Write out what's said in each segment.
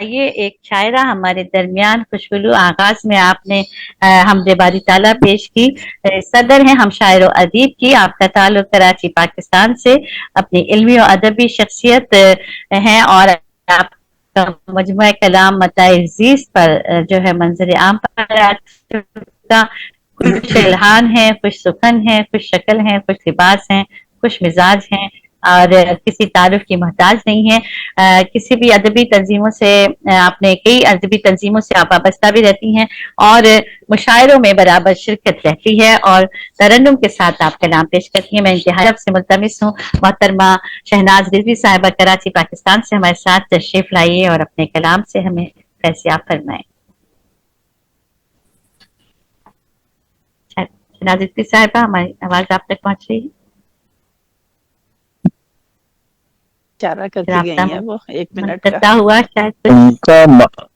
یہ ایک شاعرہ ہمارے درمیان خوشگلو آغاز میں آپ نے حمد باری تعالیٰ پیش کی. صدر ہیں ہم شاعر و ادیب کی. آپ کا تعلق کراچی پاکستان سے اپنی علمی و ادبی شخصیت ہیں اور آپ کا مجموعہ کلام متاع زیست پر جو ہے منظر عام پر آ چکا. خوش الحان ہیں، خوش سخن ہیں، خوش شکل ہیں، خوش لباس ہیں، خوش مزاج ہیں اور کسی تعارف کی محتاج نہیں ہے. کسی بھی ادبی تنظیموں سے آپ نے کئی ادبی تنظیموں سے آپ وابستہ بھی رہتی ہیں اور مشاعروں میں برابر شرکت رہتی ہے اور ترنم کے ساتھ آپ کلام پیش کرتی ہیں. میں انتہائی آپ سے ملتمس ہوں محترمہ شہناز رضوی صاحبہ کراچی پاکستان سے ہمارے ساتھ تشریف لائیے اور اپنے کلام سے ہمیں فیضیاب فرمائیں. شہناز رضوی صاحبہ ہماری آواز آپ تک پہنچ رہی ہے؟ اشارہ کرتی گئی ہیں وہ 1 منٹ کا ہوا شاید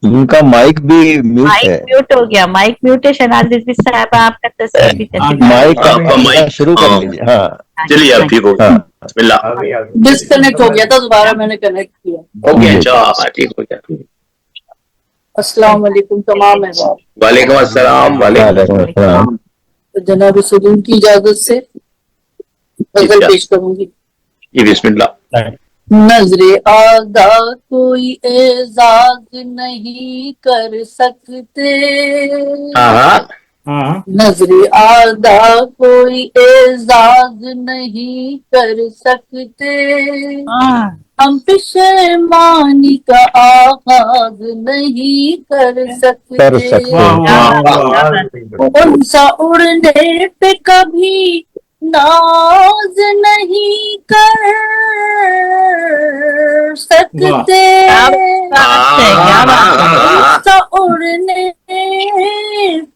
ان کا مائک بھی میوٹ ہے. مائک میوٹ ہو گیا. مائک میوٹ ہے شہناز رضوی صاحبہ. آپ کا تصویر بھی مائک شروع کر لیجیے. ہاں چلیے اب ٹھیک ہو گیا. بسم اللہ. ڈسکنیکٹ ہو گیا تھا دوبارہ میں نے کنیکٹ کیا. ہو گیا. اچھا ٹھیک ہو گیا. السلام علیکم تمام احباب. وعلیکم السلام. وعلیکم السلام. جناب سلیم کی اجازت سے غزل پیش کروں گی. جی بسم اللہ. نظر آگا کوئی اعزاز نہیں کر سکتے. نظر آگا کوئی اعزاز نہیں کر سکتے. ہم پشیمانی کا آغاز نہیں کر سکتے. ان سا اڑنے پہ کبھی ناز نہیں کر سکتے. ان سا اڑنے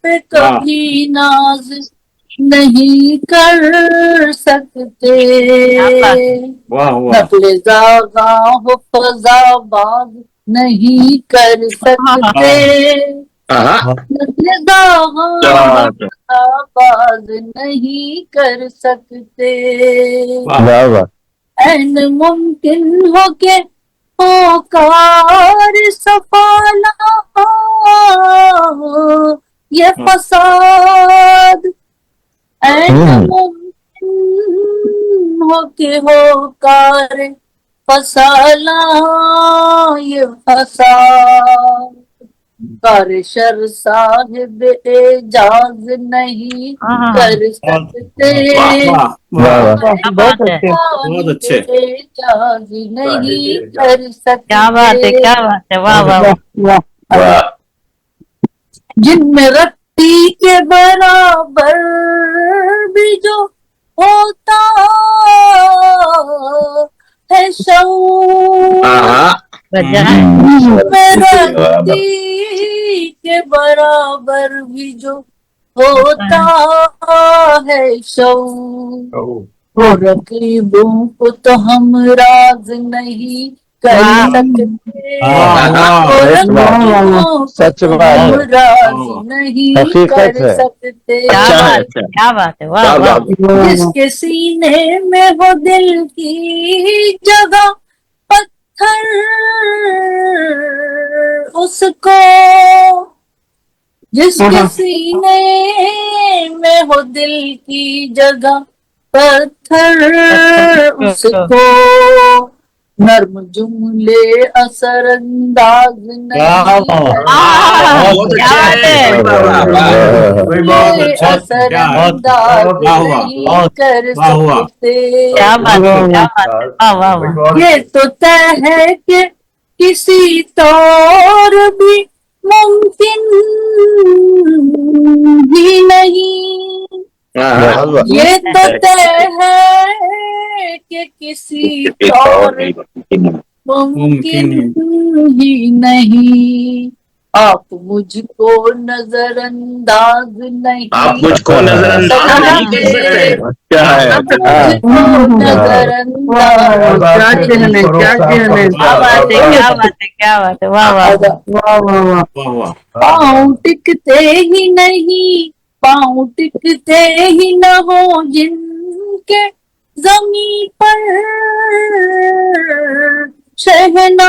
پہ کبھی ناز نہیں کر سکتے. نقل زاغاں ہو فضا باز نہیں کر سکتے. نقل زاغاں ہو فضا باز نہیں کر سکتے. این ممکن ہو کہ پکار سفالہ ہو یہ فساد. این ممکن ہو کہ ہو کار فسالہ یہ فساد. کار شر صاحب اعجاز نہیں کر سکتے. بہت اچھے. اعجاز نہیں کر سکتے. کیا بات ہے، کیا بات ہے. واہ واہ. جن میں رتی کے برابر بھی جو ہوتا ہے شعور. میں رتی کے برابر بھی جو ہوتا ہے شعور. وہ رقیبوں کو تو ہم راز نہیں کر سکتے. سچ بات ہے، راز نہیں کر سکتے. کیا بات ہے. واہ واہ. جس کے سینے میں ہو دل کی جگہ پتھر اس کو. جس کے سینے میں ہو دل کی جگہ پتھر اس کو. نرم جملے اثر انداز نہیں اثر انداز نہیں کر سکتے. یہ تو طے ہے کہ کسی طور بھی ممکن بھی نہیں. یہ تو طے ہے کہ کسی طور ممکن ہی نہیں. آپ مجھ کو نظر انداز نہیں. آپ مجھ کو نظر انداز نہیں کر سکتے. نظر انداز کیا بات ہے. واہ واہ. پاؤں ٹکتے ہی نہیں. پاؤں ٹکتے ہی نہ ہو جن کے زمین پر شہناز.